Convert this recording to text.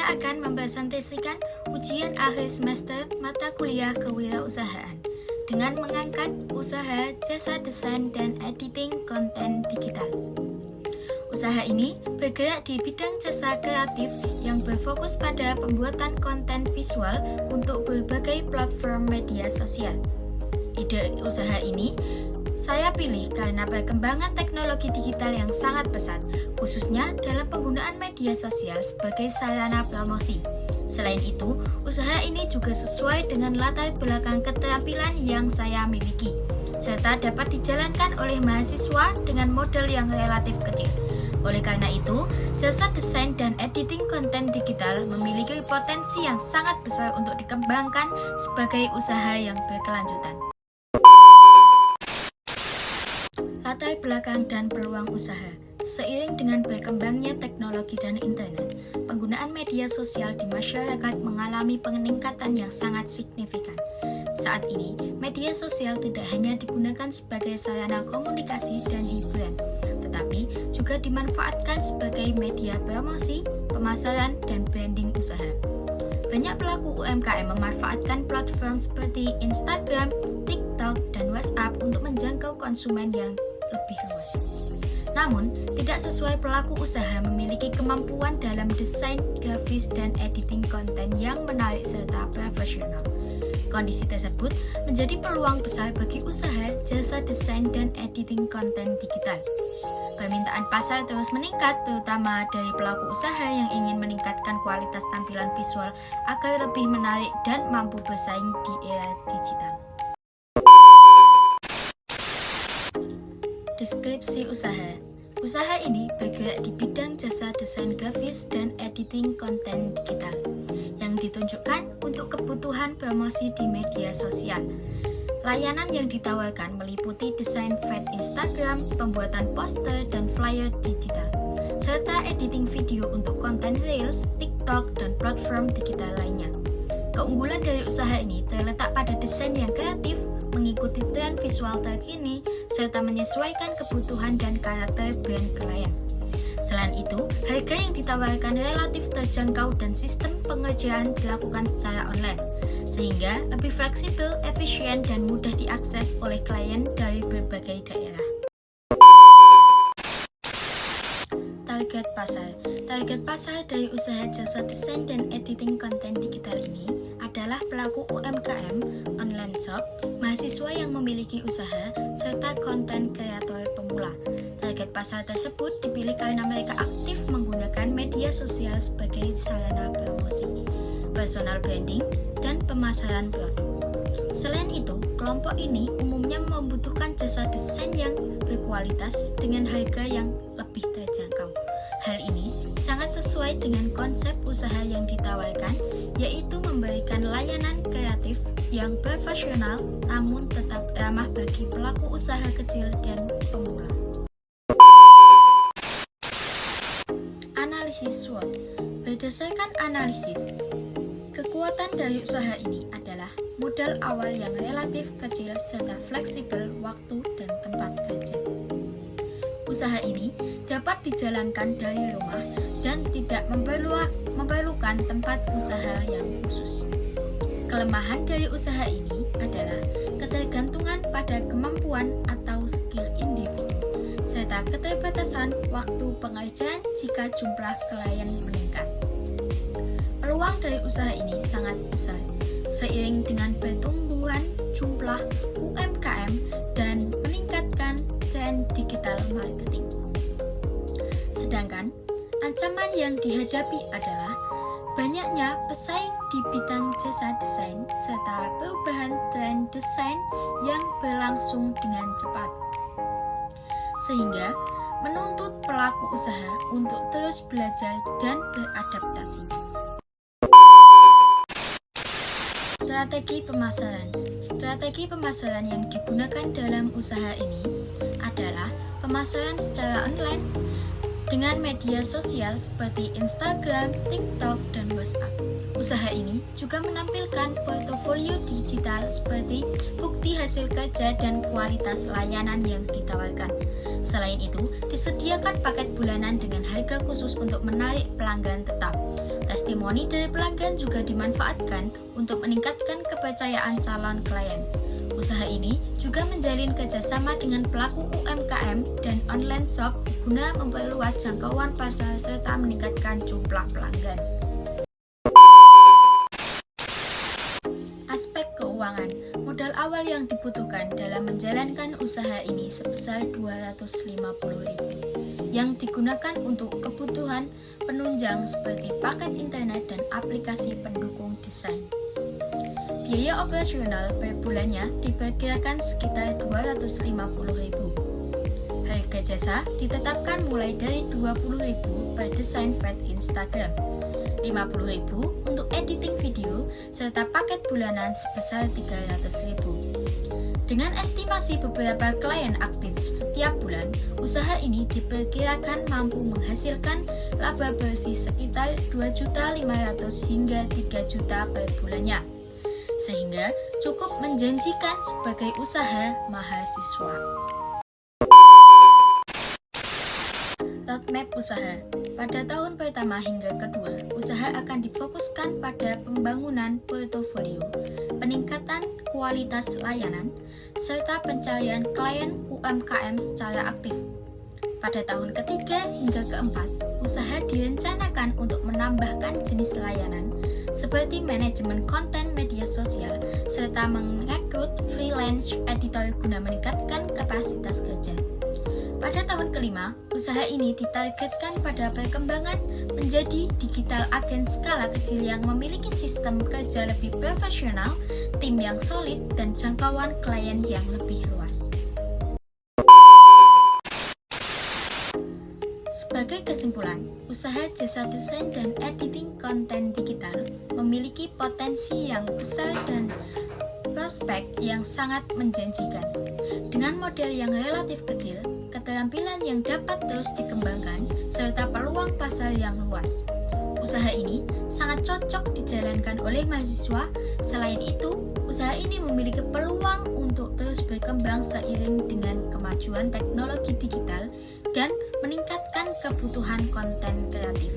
Saya akan mempresentasikan ujian akhir semester mata kuliah kewirausahaan dengan mengangkat usaha jasa desain dan editing konten digital. Usaha ini bergerak di bidang jasa kreatif yang berfokus pada pembuatan konten visual untuk berbagai platform media sosial. Ide usaha ini saya pilih karena perkembangan teknologi digital yang sangat pesat, khususnya dalam penggunaan media sosial sebagai sarana promosi. Selain itu, usaha ini juga sesuai dengan latar belakang keterampilan yang saya miliki, serta dapat dijalankan oleh mahasiswa dengan modal yang relatif kecil. Oleh karena itu, jasa desain dan editing konten digital memiliki potensi yang sangat besar untuk dikembangkan sebagai usaha yang berkelanjutan. Latar belakang dan peluang usaha. Seiring dengan berkembangnya teknologi dan internet, penggunaan media sosial di masyarakat mengalami peningkatan yang sangat signifikan. Saat ini, media sosial tidak hanya digunakan sebagai sarana komunikasi dan hiburan, tetapi juga dimanfaatkan sebagai media promosi, pemasaran, dan branding usaha. Banyak pelaku UMKM memanfaatkan platform seperti Instagram, TikTok, dan WhatsApp untuk menjangkau konsumen yang lebih luas. Namun, tidak sesuai pelaku usaha memiliki kemampuan dalam desain, grafis, dan editing konten yang menarik serta profesional. Kondisi tersebut menjadi peluang besar bagi usaha jasa desain dan editing konten digital. Permintaan pasar terus meningkat, terutama dari pelaku usaha yang ingin meningkatkan kualitas tampilan visual agar lebih menarik dan mampu bersaing di era digital. Deskripsi usaha. Usaha ini bergerak di bidang jasa desain grafis dan editing konten digital yang ditunjukkan untuk kebutuhan promosi di media sosial. Layanan yang ditawarkan meliputi desain feed Instagram, pembuatan poster dan flyer digital, serta editing video untuk konten Reels, TikTok, dan platform digital lainnya. Keunggulan dari usaha ini terletak pada desain yang kreatif, mengikuti tren visual terkini, serta menyesuaikan kebutuhan dan karakter brand klien. Selain itu, harga yang ditawarkan relatif terjangkau dan sistem pengerjaan dilakukan secara online, sehingga lebih fleksibel, efisien, dan mudah diakses oleh klien dari berbagai daerah. Target pasar. Target pasar dari usaha jasa desain dan editing konten digital ini adalah pelaku UMKM, online shop, mahasiswa yang memiliki usaha, serta konten kreator pemula. Target pasar tersebut dipilih karena mereka aktif menggunakan media sosial sebagai sarana promosi, personal branding, dan pemasaran produk. Selain itu, kelompok ini umumnya membutuhkan jasa desain yang berkualitas dengan harga yang lebih terjangkau. Hal ini sangat sesuai dengan konsep usaha yang ditawarkan, yaitu memberikan layanan kreatif yang profesional namun tetap ramah bagi pelaku usaha kecil dan pemula. Analisis SWOT. Berdasarkan analisis, kekuatan dari usaha ini adalah modal awal yang relatif kecil serta fleksibel waktu dan tempat kerja. Usaha ini dapat dijalankan dari rumah dan tidak memerlukan tempat usaha yang khusus. Kelemahan dari usaha ini adalah ketergantungan pada kemampuan atau skill individu, serta keterbatasan waktu pengerjaan jika jumlah klien meningkat. Peluang dari usaha ini sangat besar, seiring dengan pertumbuhan jumlah UMKM dan meningkatkan tren digital marketing. Sedangkan, ancaman yang dihadapi adalah banyaknya pesaing di bidang jasa desain serta perubahan tren desain yang berlangsung dengan cepat, sehingga menuntut pelaku usaha untuk terus belajar dan beradaptasi. Strategi pemasaran. Strategi pemasaran yang digunakan dalam usaha ini adalah pemasaran secara online dengan media sosial seperti Instagram, TikTok, dan WhatsApp. Usaha ini juga menampilkan portofolio digital seperti bukti hasil kerja dan kualitas layanan yang ditawarkan. Selain itu, disediakan paket bulanan dengan harga khusus untuk menarik pelanggan tetap. Testimoni dari pelanggan juga dimanfaatkan untuk meningkatkan kepercayaan calon klien. Usaha ini juga menjalin kerjasama dengan pelaku UMKM dan online shop guna memperluas jangkauan pasar serta meningkatkan jumlah pelanggan. Aspek keuangan, modal awal yang dibutuhkan dalam menjalankan usaha ini sebesar Rp250.000 yang digunakan untuk kebutuhan penunjang seperti paket internet dan aplikasi pendukung desain. Biaya operasional per bulannya diperkirakan sekitar Rp250.000. Harga jasa ditetapkan mulai dari Rp20.000 per desain feed Instagram, Rp50.000 untuk editing video, serta paket bulanan sebesar Rp300.000. Dengan estimasi beberapa klien aktif setiap bulan, usaha ini diperkirakan mampu menghasilkan laba bersih sekitar Rp2.500.000 hingga Rp3.000.000 per bulannya, sehingga cukup menjanjikan sebagai usaha mahasiswa. Roadmap usaha. Pada tahun pertama hingga kedua, usaha akan difokuskan pada pembangunan portofolio, peningkatan kualitas layanan, serta pencarian klien UMKM secara aktif. Pada tahun ketiga hingga keempat, usaha direncanakan untuk menambahkan jenis layanan seperti manajemen konten media sosial serta merekrut freelance editor guna meningkatkan kapasitas kerja. Pada tahun kelima, usaha ini ditargetkan pada perkembangan menjadi digital agen skala kecil yang memiliki sistem kerja lebih profesional, tim yang solid, dan jangkauan klien yang lebih luas. Sebagai kesimpulan, usaha jasa desain dan editing konten digital memiliki potensi yang besar dan prospek yang sangat menjanjikan. Dengan model yang relatif kecil, keterampilan yang dapat terus dikembangkan, serta peluang pasar yang luas, usaha ini sangat cocok dijalankan oleh mahasiswa. Selain itu, usaha ini memiliki peluang untuk terus berkembang seiring dengan kemajuan teknologi digital dan meningkatkan kebutuhan konten kreatif.